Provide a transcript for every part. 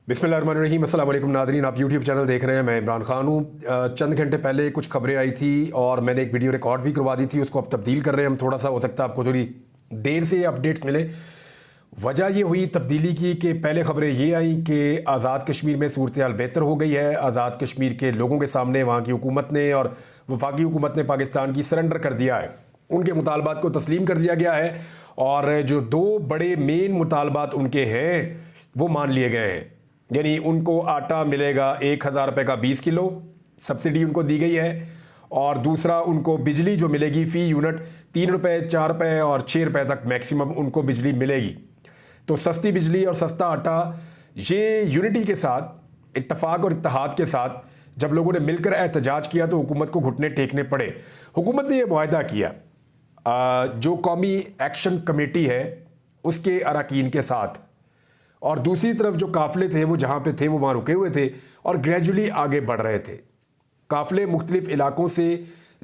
बिस्मिल्लाहिर्रहमानिर्रहीम। अस्सलाम वालेकुम नाज़रीन, आप यूट्यूब चैनल देख रहे हैं। मैं इमरान खान हूँ। चंद घंटे पहले कुछ खबरें आई थी और मैंने एक वीडियो रिकॉर्ड भी करवा दी थी, उसको अब तब्दील कर रहे हैं हम। थोड़ा सा हो सकता है आपको थोड़ी देर से ये अपडेट्स मिले। वजह ये हुई तब्दीली की कि पहले खबरें ये आई कि आज़ाद कश्मीर में सूरत हाल बेहतर हो गई है। आज़ाद कश्मीर के लोगों के सामने वहाँ की हुकूमत ने और वफाकी हुकूमत ने पाकिस्तान की सरेंडर कर दिया है, उनके मुतालबात को तस्लीम कर दिया गया है और जो दो बड़े मेन मुतालबात उनके हैं वो मान लिए गए हैं। यानी उनको आटा मिलेगा 1000 रुपये का 20 किलो, सब्सिडी उनको दी गई है। और दूसरा, उनको बिजली जो मिलेगी फ़ी यूनिट 3 रुपये, 4 रुपये और 6 रुपये तक मैक्सिमम उनको बिजली मिलेगी। तो सस्ती बिजली और सस्ता आटा, ये यूनिटी के साथ, इत्तफाक और इत्तेहाद के साथ जब लोगों ने मिलकर एहतजाज किया तो हुकूमत को घुटने टेकने पड़े। हुकूमत ने यह मुआहदा किया जो कौमी एक्शन कमेटी है उसके अरकान के साथ, और दूसरी तरफ जो काफ़िले थे वो जहाँ पे थे वो वहाँ रुके हुए थे और ग्रेजुअली आगे बढ़ रहे थे। काफ़िले मुख्तलिफ इलाकों से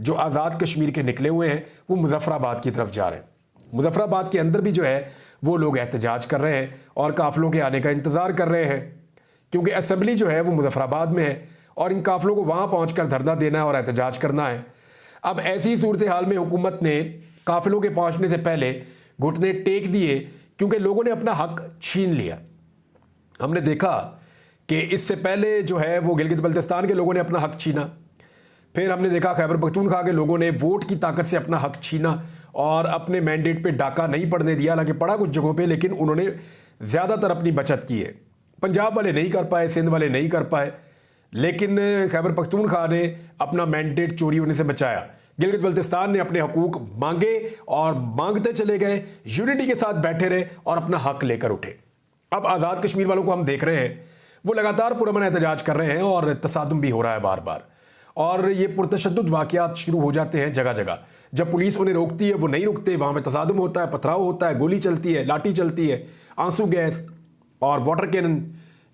जो आज़ाद कश्मीर के निकले हुए हैं वो मुजफ्फराबाद की तरफ जा रहे हैं। मुजफ्फराबाद के अंदर भी जो है वो लोग एहतजाज कर रहे हैं और काफ़िलों के आने का इंतज़ार कर रहे हैं, क्योंकि असम्बली जो है वो मुजफ्फराबाद में है और इन काफ़िलों को वहाँ पहुँच कर धरना देना है और एहतजाज करना है। अब ऐसी सूरत हाल में हुकूमत ने काफ़िलों के पहुँचने से पहले घुटने टेक दिए, क्योंकि लोगों ने अपना हक छीन लिया। हमने देखा कि इससे पहले जो है वो गिलगित बल्तिस्तान के लोगों ने अपना हक छीना, फिर हमने देखा खैबर पख्तूनख्वा के लोगों ने वोट की ताकत से अपना हक छीना और अपने मैंडेट पे डाका नहीं पड़ने दिया। हालांकि पड़ा कुछ जगहों पे, लेकिन उन्होंने ज़्यादातर अपनी बचत की है। पंजाब वाले नहीं कर पाए, सिंध वाले नहीं कर पाए, लेकिन खैबर पख्तूनख्वा ने अपना मैंडेट चोरी होने से बचाया। गिलगित बल्तिस्तान ने अपने हकूक मांगे और मांगते चले गए, यूनिटी के साथ बैठे रहे और अपना हक लेकर उठे। अब आज़ाद कश्मीर वालों को हम देख रहे हैं वो लगातार पुरअमन एहतजाज कर रहे हैं और तसादुम भी हो रहा है बार बार, और ये पुरतशद्दुद वाक़यात शुरू हो जाते हैं जगह जगह। जब पुलिस उन्हें रोकती है वो नहीं रुकते, वहाँ पे तसादुम होता है, पथराव होता है, गोली चलती है, लाठी चलती है, आंसू गैस और वाटर कैनन,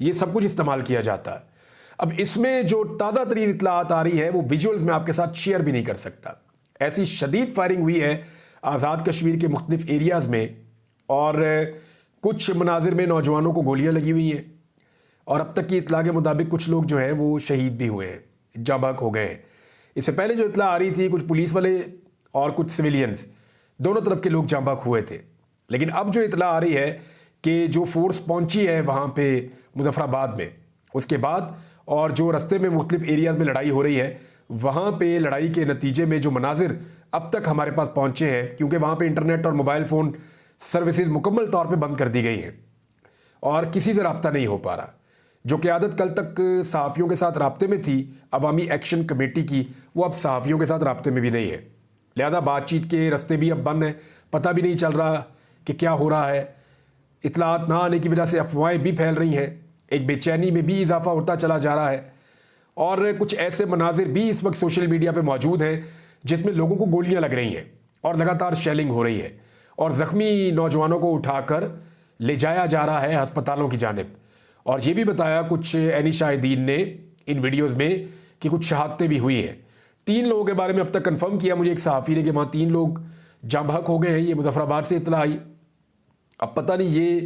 ये सब कुछ इस्तेमाल किया जाता है। अब इसमें जो ताज़ा तरीन इत्तलात आ रही है वो विजुअल्स में आपके साथ शेयर भी नहीं कर सकता। ऐसी शदीद फायरिंग हुई है आज़ाद कश्मीर के मुख्तलिफ एरियाज़ में और कुछ मनाजिर में नौजवानों को गोलियां लगी हुई हैं और अब तक की इत्तला के मुताबिक कुछ लोग जो है वो शहीद भी हुए हैं, जाबाक हो गए हैं। इससे पहले जो इत्तला आ रही थी कुछ पुलिस वाले और कुछ सिविलियंस, दोनों तरफ के लोग जाबाक हुए थे। लेकिन अब जो इत्तला आ रही है कि जो फोर्स पहुंची है वहाँ पे मुजफ्फराबाद में, उसके बाद और जो रस्ते में मुख्तलिफ एरियाज़ में लड़ाई हो रही है, वहाँ पे लड़ाई के नतीजे में जो मनाजिर अब तक हमारे पास पहुँचे हैं, क्योंकि वहाँ पे इंटरनेट और मोबाइल फ़ोन सर्विसेज मुकम्मल तौर पे बंद कर दी गई हैं और किसी से रब्ता नहीं हो पा रहा। जो क़यादत कल तक सहाफ़ियों के साथ रब्ते में थी अवामी एक्शन कमेटी की, वो अब सहाफ़ियों के साथ रब्ते में भी नहीं है। लिहाजा बातचीत के रस्ते भी अब बंद हैं, पता भी नहीं चल रहा कि क्या हो रहा है। इत्तलात ना आने की वजह से अफवाहें भी फैल रही हैं, एक बेचैनी में भी इजाफा होता चला जा रहा है और कुछ ऐसे मनाजिर भी इस वक्त सोशल मीडिया पर मौजूद हैं जिसमें लोगों को गोलियाँ लग रही हैं और लगातार शेलिंग हो रही है और ज़ख्मी नौजवानों को उठाकर ले जाया जा रहा है अस्पतालों की जानिब। और ये भी बताया कुछ एनी शाहिदीन ने इन वीडियोस में कि कुछ शहादतें भी हुई हैं। 3 लोगों के बारे में अब तक कंफर्म किया मुझे एक सहाफ़ी ने कि वहाँ 3 लोग जाँ बहक हो गए हैं। ये मुजफ्फराबाद से इत्तला आई। अब पता नहीं ये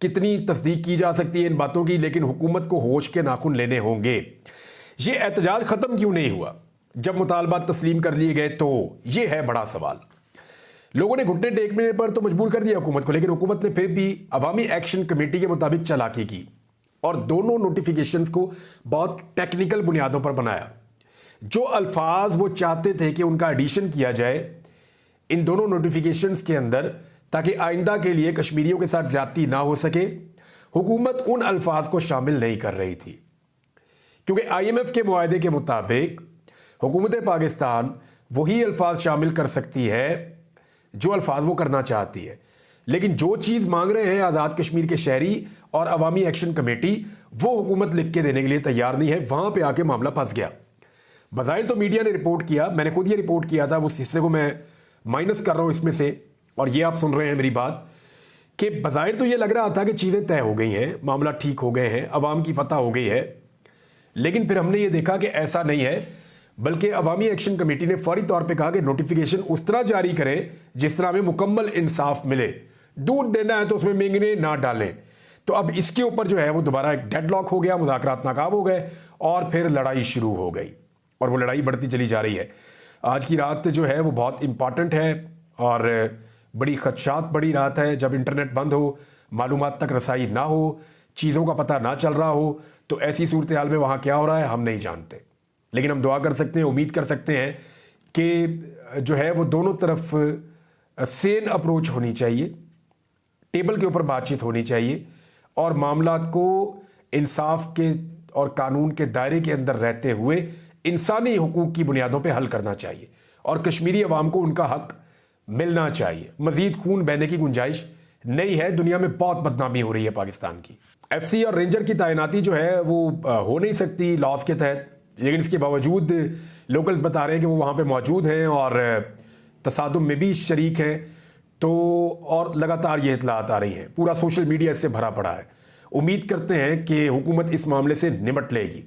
कितनी तस्दीक की जा सकती है इन बातों की, लेकिन हुकूमत को होश के नाखून लेने होंगे। ये एहतजाज ख़त्म क्यों नहीं हुआ जब मुतालबात तस्लीम कर लिए गए, तो ये है बड़ा सवाल। लोगों ने घुटने टेकने पर तो मजबूर कर दिया हुकूमत को, लेकिन हुकूमत ने फिर भी अवामी एक्शन कमेटी के मुताबिक चालाकी की और दोनों नोटिफिकेशंस को बहुत टेक्निकल बुनियादों पर बनाया। जो अल्फाज वो चाहते थे कि उनका एडिशन किया जाए इन दोनों नोटिफिकेशंस के अंदर, ताकि आइंदा के लिए कश्मीरियों के साथ ज्यादती ना हो सके, हुकूमत उन अल्फाज को शामिल नहीं कर रही थी। क्योंकि IMF के मुआहदे के मुताबिक हुकूमत पाकिस्तान वही अल्फाज शामिल कर सकती है जो अल्फाज वो करना चाहती है, लेकिन जो चीज़ मांग रहे हैं आज़ाद कश्मीर के शहरी और अवामी एक्शन कमेटी, वो हुकूमत लिख के देने के लिए तैयार नहीं है। वहाँ पे आके मामला फंस गया। बज़ाहिर तो मीडिया ने रिपोर्ट किया, मैंने खुद ये रिपोर्ट किया था, उस हिस्से को मैं माइनस कर रहा हूँ इसमें से, और ये आप सुन रहे हैं मेरी बात कि बज़ाहिर तो ये लग रहा था कि चीज़ें तय हो गई हैं, मामला ठीक हो गए हैं, अवाम की फतह हो गई है। लेकिन फिर हमने ये देखा कि ऐसा नहीं है, बल्कि अवामी एक्शन कमेटी ने फौरी तौर पे कहा कि नोटिफिकेशन उस तरह जारी करें जिस तरह हमें मुकम्मल इंसाफ मिले। दूध देना है तो उसमें मेंगने ना डालें, तो अब इसके ऊपर जो है वो दोबारा एक डेडलॉक हो गया, मुज़ाकरात नाकाम हो गए और फिर लड़ाई शुरू हो गई और वो लड़ाई बढ़ती चली जा रही है। आज की रात जो है वो बहुत इंपॉर्टेंट है और बड़ी खदशात बड़ी रात है। जब इंटरनेट बंद हो, मालूमात तक रसाई ना हो, चीज़ों का पता ना चल रहा हो, तो ऐसी सूरत हाल में वहाँ क्या हो रहा है हम नहीं जानते। लेकिन हम दुआ कर सकते हैं, उम्मीद कर सकते हैं कि जो है वो दोनों तरफ सेन अप्रोच होनी चाहिए, टेबल के ऊपर बातचीत होनी चाहिए और मामलात को इंसाफ के और कानून के दायरे के अंदर रहते हुए इंसानी हुकूक की बुनियादों पे हल करना चाहिए और कश्मीरी अवाम को उनका हक मिलना चाहिए। मजीद खून बहने की गुंजाइश नहीं है। दुनिया में बहुत बदनामी हो रही है पाकिस्तान की। एफसी और रेंजर की तैनाती जो है वो हो नहीं सकती लॉस के तहत, लेकिन इसके बावजूद लोकल्स बता रहे हैं कि वो वहाँ पे मौजूद हैं और तसादुम में भी शरीक हैं। तो और लगातार ये इतलात आ रही हैं, पूरा सोशल मीडिया इससे भरा पड़ा है। उम्मीद करते हैं कि हुकूमत इस मामले से निमट लेगी।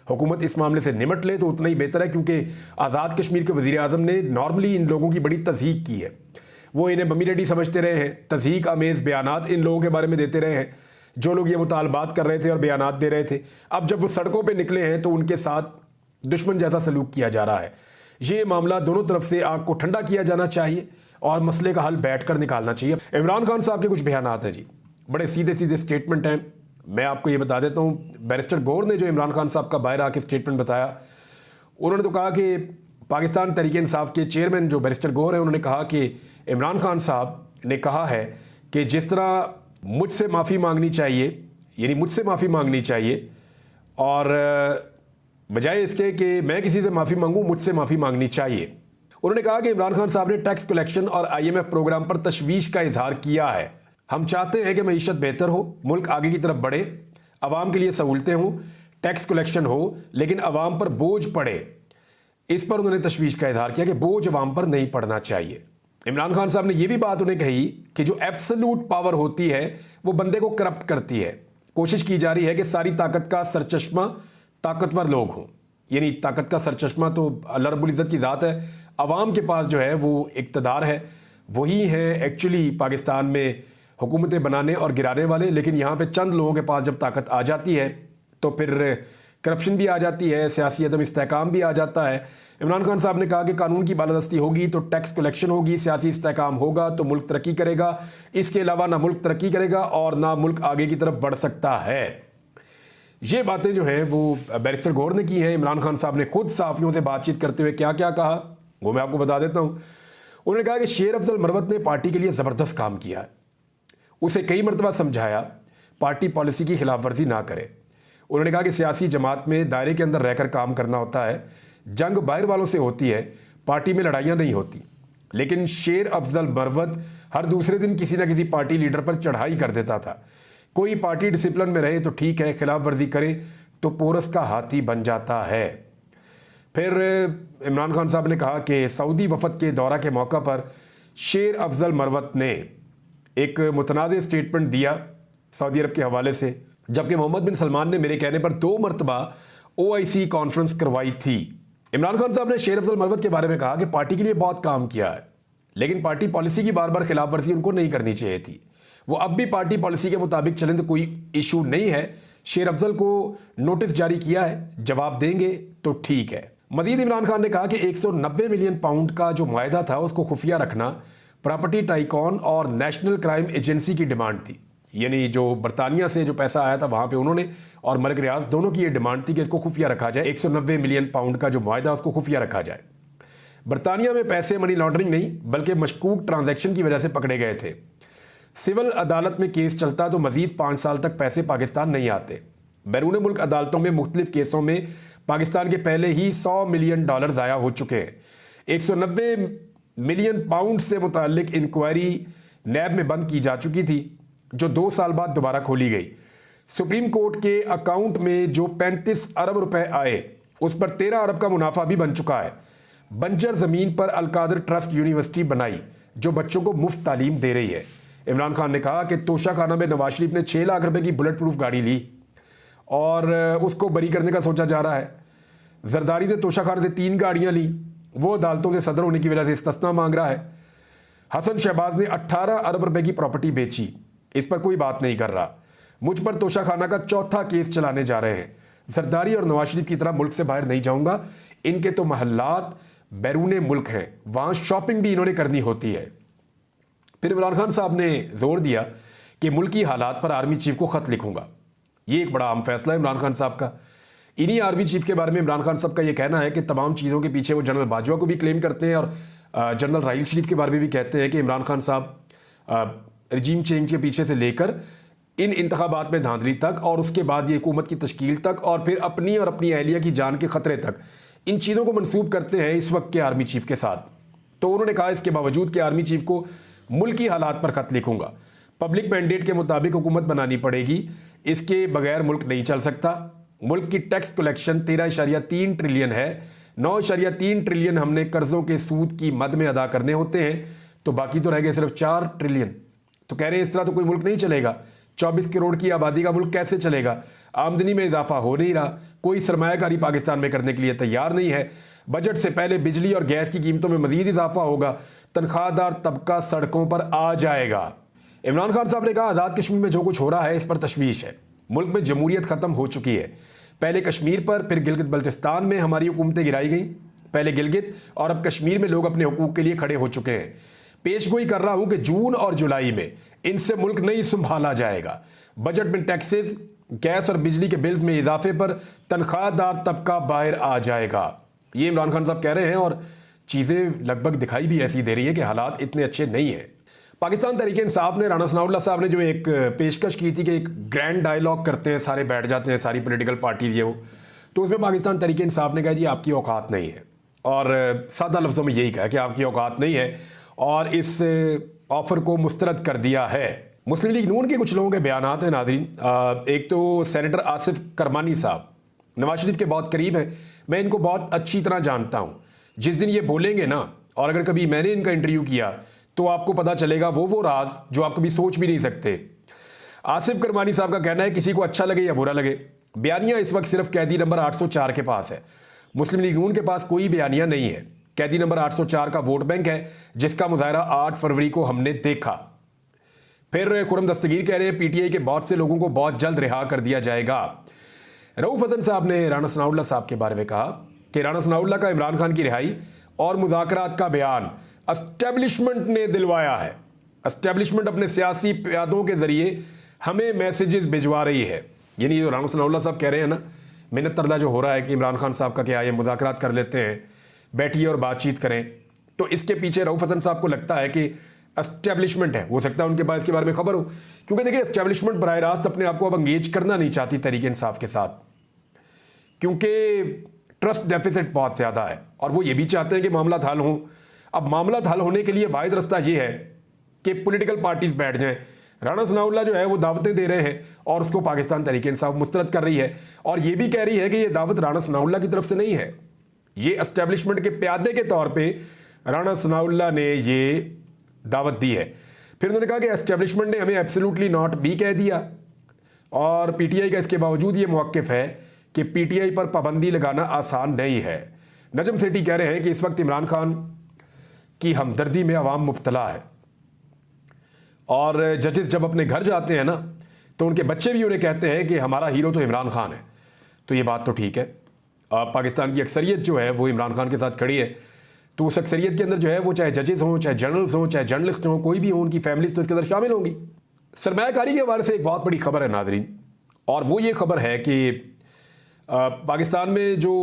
हुकूमत इस मामले से निमट ले तो उतना ही बेहतर है, क्योंकि आज़ाद कश्मीर के वज़ीर आज़म ने नॉर्मली इन लोगों की बड़ी तज़हीक की है। वो इन्हें मम्मी डैडी समझते रहे हैं, तज़हीक आमेज़ बयानात इन लोगों के बारे में देते रहे हैं जो लोग ये मुतालबात कर रहे थे और बयानात दे रहे थे। अब जब वो सड़कों पर निकले हैं तो उनके साथ दुश्मन जैसा सलूक किया जा रहा है। ये मामला दोनों तरफ से आग को ठंडा किया जाना चाहिए और मसले का हल बैठकर निकालना चाहिए। इमरान खान साहब के कुछ बयानात हैं जी, बड़े सीधे सीधे स्टेटमेंट हैं। मैं आपको ये बता देता हूँ, बैरिस्टर गौर ने जो इमरान खान साहब का बाहर आके स्टेटमेंट बताया, उन्होंने तो कहा कि पाकिस्तान तहरीक इंसाफ के चेयरमैन जो बैरिस्टर गौर हैं, उन्होंने कहा कि इमरान खान साहब ने कहा है कि जिस तरह मुझसे माफ़ी मांगनी चाहिए, यानी मुझसे माफ़ी मांगनी चाहिए और बजाय इसके कि मैं किसी से माफ़ी मांगूं, मुझसे माफ़ी मांगनी चाहिए। उन्होंने कहा कि इमरान खान साहब ने टैक्स कलेक्शन और IMF प्रोग्राम पर तशवीश का इजहार किया है। हम चाहते हैं कि मईशत बेहतर हो, मुल्क आगे की तरफ बढ़े, अवाम के लिए सहूलतें हों, टैक्स कलेक्शन हो, लेकिन अवाम पर बोझ पड़े। इस पर उन्होंने तशवीश का इजहार किया कि बोझ अवाम पर नहीं पड़ना चाहिए। इमरान खान साहब ने यह भी बात उन्हें कही कि जो एब्सोल्यूट पावर होती है वो बंदे को करप्ट करती है। कोशिश की जा रही है कि सारी ताकत का सरचश्मा ताकतवर लोग हों, यानी ताकत का सरचश्मा तो अल्लाह रब्बुल इज़्ज़त की ज़ात है। अवाम के पास जो है वो इक़्तिदार है, वही है एक्चुअली पाकिस्तान में हुकूमतें बनाने और गिराने वाले। लेकिन यहाँ पे चंद लोगों के पास जब ताकत आ जाती है तो फिर करप्शन भी आ जाती है, सियासी अदम इस्तेहकाम भी आ जाता है। इमरान खान साहब ने कहा कि कानून की बालादस्ती होगी तो टैक्स कलेक्शन होगी, सियासी इस्तेहकाम होगा तो मुल्क तरक्की करेगा। इसके अलावा ना मुल्क तरक्की करेगा और ना मुल्क आगे की तरफ बढ़ सकता है। ये बातें जो हैं वो बैरिस्टर गौर ने की हैं। इमरान खान साहब ने खुद सहाफ़ियों से बातचीत करते हुए क्या क्या कहा वो मैं आपको बता देता हूँ। उन्होंने कहा कि शेर अफजल मरवत ने पार्टी के लिए ज़बरदस्त काम किया है, उसे कई मरतबा समझाया पार्टी पॉलिसी की खिलाफ वर्जी ना करे। उन्होंने कहा कि सियासी जमात में दायरे के अंदर रहकर काम करना होता है, जंग बाहर वालों से होती है, पार्टी में लड़ाइयाँ नहीं होती। लेकिन शेर अफजल मरवत हर दूसरे दिन किसी न किसी पार्टी लीडर पर चढ़ाई कर देता था। कोई पार्टी डिसिप्लिन में रहे तो ठीक है, खिलाफ वर्जी करे तो पोरस का हाथी बन जाता है। फिर इमरान खान साहब ने कहा कि सऊदी वफद के दौरा के मौका पर शेर अफजल मरवत ने एक मुतनाज़ स्टेटमेंट दिया सऊदी अरब के हवाले से, जबकि मोहम्मद बिन सलमान ने मेरे कहने पर 2 मरतबा OIC कॉन्फ्रेंस करवाई थी। इमरान खान साहब ने शेर अफजल मरवत के बारे में कहा कि पार्टी के लिए बहुत काम किया है, लेकिन पार्टी पॉलिसी की बार बार खिलाफ वर्जी उनको नहीं करनी चाहिए थी। वो अब भी पार्टी पॉलिसी के मुताबिक चलें तो कोई इशू नहीं है। शेर अफजल को नोटिस जारी किया है, जवाब देंगे तो ठीक है। मजीद इमरान खान ने कहा कि 190 मिलियन पाउंड का जो मुआहदा था उसको खुफिया रखना प्रॉपर्टी टाइकॉन और नेशनल क्राइम एजेंसी की डिमांड थी। यानी जो बरतानिया से जो पैसा आया था वहाँ पे उन्होंने और मलिक रियाज दोनों की ये डिमांड थी कि इसको खुफिया रखा जाए। 190 मिलियन पाउंड का जो मुआहदा उसको खुफिया रखा जाए। बरतानिया में पैसे मनी लॉन्ड्रिंग नहीं बल्कि मशकूक ट्रांजैक्शन की वजह से पकड़े गए थे। सिविल अदालत में केस चलता तो मजीद 5 साल तक पैसे पाकिस्तान नहीं आते। बैरून मुल्क अदालतों में मुख्तलिफ केसों में पाकिस्तान के पहले ही $100 मिलियन ज़ाया हो चुके हैं। 190 मिलियन पाउंड से मुताल्लिक इंक्वायरी नैब में बंद की जा चुकी थी, जो 2 साल बाद दोबारा खोली गई। सुप्रीम कोर्ट के अकाउंट में जो 35 अरब रुपए आए उस पर 13 अरब का मुनाफा भी बन चुका है। बंजर ज़मीन पर अलकादर ट्रस्ट यूनिवर्सिटी बनाई जो बच्चों को मुफ्त तालीम दे रही है। इमरान खान ने कहा कि तोशा खाना में नवाज शरीफ ने 6 लाख रुपए की बुलेट प्रूफ गाड़ी ली और उसको बरी करने का सोचा जा रहा है। जरदारी ने तोशा खाना से 3 गाड़ियां ली, वो अदालतों से सदर होने की वजह से इस्तिस्ना मांग रहा है। हसन शहबाज ने 18 अरब रुपए की प्रॉपर्टी बेची, इस पर कोई बात नहीं कर रहा। मुझ पर तोशाखाना का चौथा केस चलाने जा रहे हैं। जरदारी और नवाज शरीफ की तरह मुल्क से बाहर नहीं जाऊंगा। इनके तो महल्लात बैरूने मुल्क हैं, वहां शॉपिंग भी इन्होंने करनी होती है। फिर इमरान खान साहब ने जोर दिया कि मुल्की हालात पर आर्मी चीफ को खत लिखूंगा। ये एक बड़ा अहम फैसला है इमरान खान साहब का। इन्हीं आर्मी चीफ के बारे में इमरान खान साहब का ये कहना है कि तमाम चीज़ों के पीछे वो जनरल बाजवा को भी क्लेम करते हैं और जनरल राहील शरीफ के बारे में भी कहते हैं कि इमरान खान साहब रिजीम चेंज के पीछे से लेकर इन इंतखाबात में धांधली तक और उसके बाद ये हुकूमत की तश्कील तक और फिर अपनी और अपनी अहलिया की जान के खतरे तक, इन चीज़ों को मंसूब करते हैं इस वक्त के आर्मी चीफ के साथ। तो उन्होंने कहा इसके बावजूद कि आर्मी चीफ को मुल्की हालात पर खत लिखूंगा, पब्लिक मैंडेट के मुताबिक हुकूमत बनानी पड़ेगी, इसके बगैर मुल्क नहीं चल सकता। मुल्क की टैक्स कलेक्शन 13.3 ट्रिलियन है, 9.3 ट्रिलियन हमने कर्जों के सूद की मद में अदा करने होते हैं, तो बाकी तो रह गए सिर्फ 4 ट्रिलियन। तो कह रहे हैं इस तरह तो कोई मुल्क नहीं चलेगा। 24 करोड़ की आबादी का मुल्क कैसे चलेगा? आमदनी में इजाफा हो नहीं रहा, कोई सरमायाकारी पाकिस्तान में करने के लिए तैयार नहीं है। बजट से पहले बिजली और गैस की कीमतों में मजीद इजाफा होगा, तनख्वाहदार तबका सड़कों पर आ जाएगा। इमरान खान साहब ने कहा आज़ाद कश्मीर में जो कुछ हो रहा है इस पर तशवीश है। मुल्क में जमहूरियत ख़त्म हो चुकी है। पहले कश्मीर पर, फिर गिलगित बल्तिस्तान में हमारी हुकूमतें गिराई गई, पहले गिलगित और अब कश्मीर में लोग अपने हकूक़ के लिए खड़े हो चुके हैं। पेशगोई कर रहा हूं कि जून और जुलाई में इनसे मुल्क नहीं संभाला जाएगा। बजट में टैक्सेस, गैस और बिजली के बिल्स में इजाफे पर तनख्वाहदार तबका बाहर आ जाएगा। ये इमरान खान साहब कह रहे हैं और चीज़ें लगभग दिखाई भी ऐसी दे रही है कि हालात इतने अच्छे नहीं हैं। पाकिस्तान तहरीक इंसाफ ने, राणा सनाउल्लाह साहब ने जो एक पेशकश की थी कि एक ग्रैंड डायलॉग करते हैं, सारे बैठ जाते हैं, सारी पॉलिटिकल पार्टी ये वो, तो उसमें पाकिस्तान तहरीक इंसाफ ने कहा जी आपकी औकात नहीं है, और सादा लफ्ज़ों में यही कहा कि आपकी औकात नहीं है और इस ऑफ़र को मुस्तरद कर दिया है। मुस्लिम लीग नून के कुछ लोगों के बयानात हैं नाज़रीन। एक तो सेनेटर आसिफ करमानी साहब नवाज शरीफ के बहुत करीब हैं, मैं इनको बहुत अच्छी तरह जानता हूँ। जिस दिन ये बोलेंगे ना, और अगर कभी मैंने इनका इंटरव्यू किया तो आपको पता चलेगा वो राज जो आप कभी सोच भी नहीं सकते। आसिफ करमानी साहब का कहना है किसी को अच्छा लगे या बुरा लगे, बयानिया इस वक्त सिर्फ कैदी नंबर 804 के पास है। मुस्लिम लीग नून के पास कोई बयानिया नहीं है। कैदी नंबर 804 का वोट बैंक है जिसका मुजाहरा 8 फरवरी को हमने देखा। फिर खुरम दस्तगीर कह रहे हैं पीटीआई के बहुत से लोगों को बहुत जल्द रिहा कर दिया जाएगा। रऊफ हसन साहब ने राणा सनाउल्लाह साहब के बारे में कहा कि राणा सनाउल्लाह का इमरान खान की रिहाई और मुज़ाकरात का बयान एस्टेब्लिशमेंट ने दिलवाया है। एस्टेब्लिशमेंट अपने सियासी प्यादों के जरिए हमें मैसेजेस भिजवा रही है। यानी जो राणा सनाउल्लाह साहब कह रहे हैं ना, मिन्नत तरला जो हो रहा है कि इमरान खान साहब का क्या ये मुज़ाकरात कर लेते हैं, बैठिए और बातचीत करें, तो इसके पीछे रऊफ हसन साहब को लगता है कि एस्टेब्लिशमेंट है। हो सकता है उनके पास इसके बारे में खबर हो, क्योंकि देखिए एस्टेब्लिशमेंट बराह रास्त अपने आप को अब अंगेज करना नहीं चाहती तहरीक इंसाफ के साथ, क्योंकि ट्रस्ट डेफिसिट बहुत ज़्यादा है और वो ये भी चाहते हैं कि मामला हल हों। अब मामला हल होने के लिए वाहिद रास्ता ये है कि पॉलिटिकल पार्टीज बैठ जाएं। राणा सनाउल्लाह जो है वो दावतें दे रहे हैं और उसको पाकिस्तान तहरीक इंसाफ मुस्तरद कर रही है, और ये भी कह रही है कि ये दावत राणा सनाउल्लाह की तरफ से नहीं है, ये एस्टेब्लिशमेंट के प्यादे के तौर पे राणा सनाउल्लाह ने ये दावत दी है। फिर उन्होंने कहा कि एस्टेब्लिशमेंट ने हमें एब्सोल्युटली नॉट भी कह दिया, और पीटीआई का इसके बावजूद ये मौक़िफ़ है कि पीटीआई पर पाबंदी लगाना आसान नहीं है। नजम सेठी कह रहे हैं कि इस वक्त इमरान खान की हमदर्दी में अवाम मुब्तला है, और जजेस जब अपने घर जाते हैं ना तो उनके बच्चे भी उन्हें कहते हैं कि हमारा हीरो तो इमरान खान है। तो ये बात तो ठीक है, पाकिस्तान की अक्सरियत जो है वो इमरान खान के साथ खड़ी है, तो उस अक्सरियत के अंदर जो है वो चाहे जजेस हों, चाहे जनरल्स हों, चाहे जर्नलिस्ट हों, कोई भी हो, उनकी फैमिलीज तो इसके अंदर शामिल होंगी। सरमायाकारी के हवाले से एक बहुत बड़ी खबर है नाजरीन, और वो ये खबर है कि पाकिस्तान में जो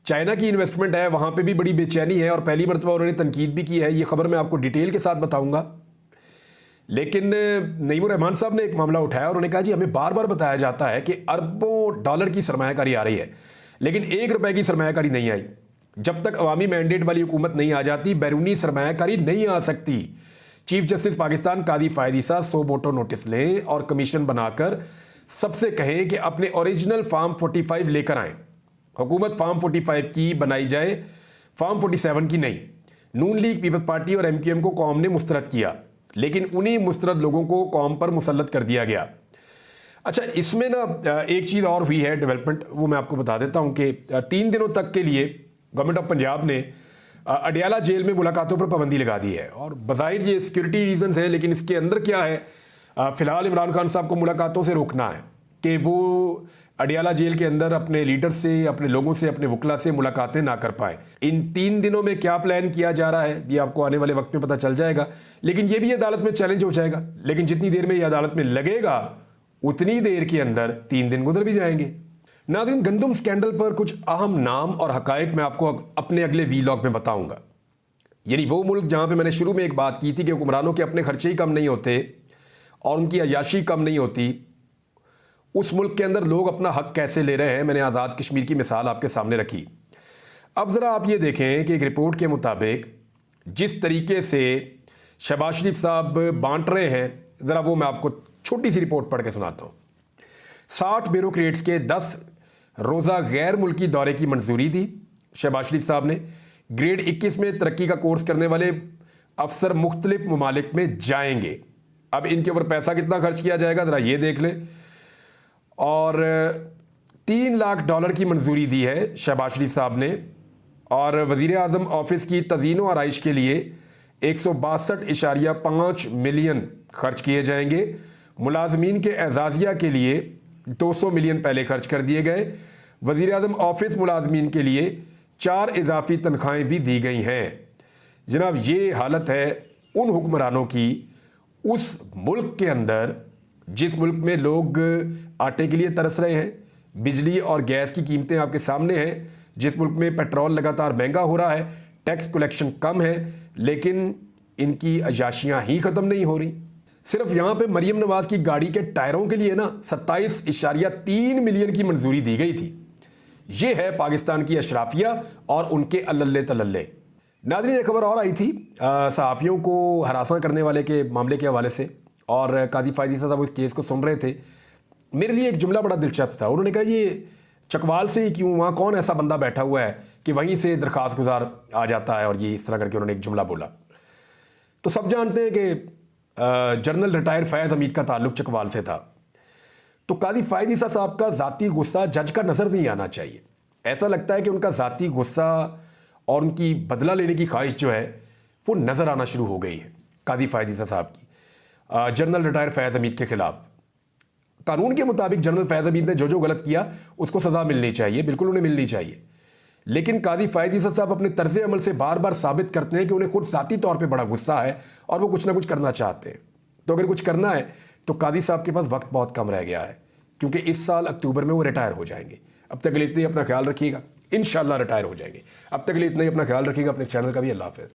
चाइना की इन्वेस्टमेंट है वहाँ पे भी बड़ी बेचैनी है, और पहली मरतबा उन्होंने तनकीद भी की है। ये खबर मैं आपको डिटेल के साथ बताऊँगा, लेकिन नईमुर रहमान साहब ने एक मामला उठाया और उन्होंने कहा जी हमें बार बार बताया जाता है कि अरबों डॉलर की सरमायाकारी आ रही है, लेकिन 1 रुपए की सरमायाकारी नहीं आई। जब तक अवामी मैंडेट वाली हुकूमत नहीं आ जाती बैरूनी सरमायाकारी नहीं आ सकती। चीफ जस्टिस पाकिस्तान कादी फायद ईसा सो मोटो नोटिस लें और कमीशन बनाकर सबसे कहें कि अपने ओरिजिनल फार्म 45 लेकर आएं। हुकूमत फार्म 45 की बनाई जाए, फार्म 47 की नहीं। नून लीग, पीपल्स पार्टी और MQM को कौम ने मुस्तरद किया, लेकिन उन्हीं मुस्तरद लोगों को कौम पर मुसल्लत कर दिया गया। अच्छा, इसमें ना एक चीज़ और हुई है डेवलपमेंट, वो मैं आपको बता देता हूँ कि 3 दिनों तक के लिए गवर्नमेंट ऑफ पंजाब ने अडियाला जेल में मुलाकातों पर पाबंदी लगा दी है। और बज़ाहिर ये सिक्योरिटी रीजंस हैं, लेकिन इसके अंदर क्या है फिलहाल इमरान खान साहब को मुलाकातों से रोकना है कि वो अडियाला जेल के अंदर अपने लीडर से, अपने लोगों से, अपने वकला से मुलाकातें ना कर पाए। इन 3 दिनों में क्या प्लान किया जा रहा है ये आपको आने वाले वक्त में पता चल जाएगा, लेकिन ये भी अदालत में चैलेंज हो जाएगा। लेकिन जितनी देर में ये अदालत में लगेगा उतनी देर के अंदर 3 दिन गुजर भी जाएंगे। नाज़रीन, गंदम स्कैंडल पर कुछ अहम नाम और हकायक मैं आपको अपने अगले वीलॉग में बताऊंगा। यानी वो मुल्क जहां पे मैंने शुरू में एक बात की थी कि हुक्मरानों के अपने खर्चे ही कम नहीं होते और उनकी अयाशी कम नहीं होती, उस मुल्क के अंदर लोग अपना हक कैसे ले रहे हैं, मैंने आज़ाद कश्मीर की मिसाल आपके सामने रखी। अब ज़रा आप ये देखें कि एक रिपोर्ट के मुताबिक जिस तरीके से शहबाज शरीफ साहब बांट रहे हैं, ज़रा वो मैं आपको छोटी सी रिपोर्ट पढ़ के सुनाता हूँ। 60 ब्यूरोक्रेट्स के 10 रोज़ा गैर मुल्की दौरे की मंजूरी दी शहबाज शरीफ साहब ने। ग्रेड 21 में तरक्की का कोर्स करने वाले अफसर मुख्तलिफ ममालिक में जाएंगे। अब इनके ऊपर पैसा कितना खर्च किया जाएगा ज़रा ये देख लें। और $3 लाख की मंजूरी दी है शहबाज शरीफ साहब ने। और वज़ीर आज़म ऑफिस की तज़ीन व आराइश के लिए 162.5 मिलियन खर्च किए जाएंगे। मुलाजमीन के एजाज़िया के लिए 200 मिलियन पहले खर्च कर दिए गए। वज़ीर आज़म ऑफिस मुलाजमीन के लिए 4 इजाफी तनख्वाहें भी दी गई हैं। जनाब, ये हालत है उन हुक्मरानों की उस मुल्क के अंदर जिस मुल्क में लोग आटे के लिए तरस रहे हैं, बिजली और गैस की कीमतें आपके सामने हैं, जिस मुल्क में पेट्रोल लगातार महंगा हो रहा है, टैक्स कलेक्शन कम है, लेकिन इनकी अयाशियाँ ही ख़त्म नहीं हो रही। सिर्फ यहाँ पे मरियम नवाज की गाड़ी के टायरों के लिए ना 27.3 मिलियन की मंजूरी दी गई थी। ये है पाकिस्तान की अशराफिया और उनके अल्लल्ले तल्लल्ले। नाज़रीन, एक खबर और आई थी सहाफ़ियों को हरासा करने वाले के मामले के हवाले से, और कादी फ़ायदी साहब उस केस को सुन रहे थे। मेरे लिए एक जुमला बड़ा दिलचस्प था। उन्होंने कहा ये चकवाल से ही क्यों, वहाँ कौन ऐसा बंदा बैठा हुआ है कि वहीं से दरख्वास्त गुजार आ जाता है, और ये इस तरह करके उन्होंने एक जुमला बोला। तो सब जानते हैं कि जनरल रिटायर फैज़ हमीद का ताल्लुक चकवाल से था। तो कादी फ़ायदी साहब का ज़ाती गुस्सा जज का नज़र नहीं आना चाहिए। ऐसा लगता है कि उनका ज़ाती गुस्सा और उनकी बदला लेने की ख्वाहिश जो है वो नज़र आना शुरू हो गई है कादी फ़ायदी साहब की जनरल रिटायर फैज़ हमीद के ख़िलाफ़। कानून के मुताबिक जनरल फैज़ हमीद ने जो गलत किया उसको सज़ा मिलनी चाहिए, बिल्कुल उन्हें मिलनी चाहिए। लेकिन कादी फ़ायदी साहब अपने तर्ज़ अमल से बार बार साबित करते हैं कि उन्हें खुद ज़ाती तौर पे बड़ा गुस्सा है और वो कुछ ना कुछ करना चाहते हैं। तो अगर कुछ करना है तो कादी साहब के पास वक्त बहुत कम रह गया है, क्योंकि इस साल अक्टूबर में वो रिटायर हो जाएंगे। अब तक के लिए इतना ही अपना ख्याल रखिएगा, इंशाल्लाह रिटायर हो जाएंगे। अब तक के लिए इतना ही अपना ख्याल रखिएगा। अपने चैनल का भी अल्लाह हाफ़िज़।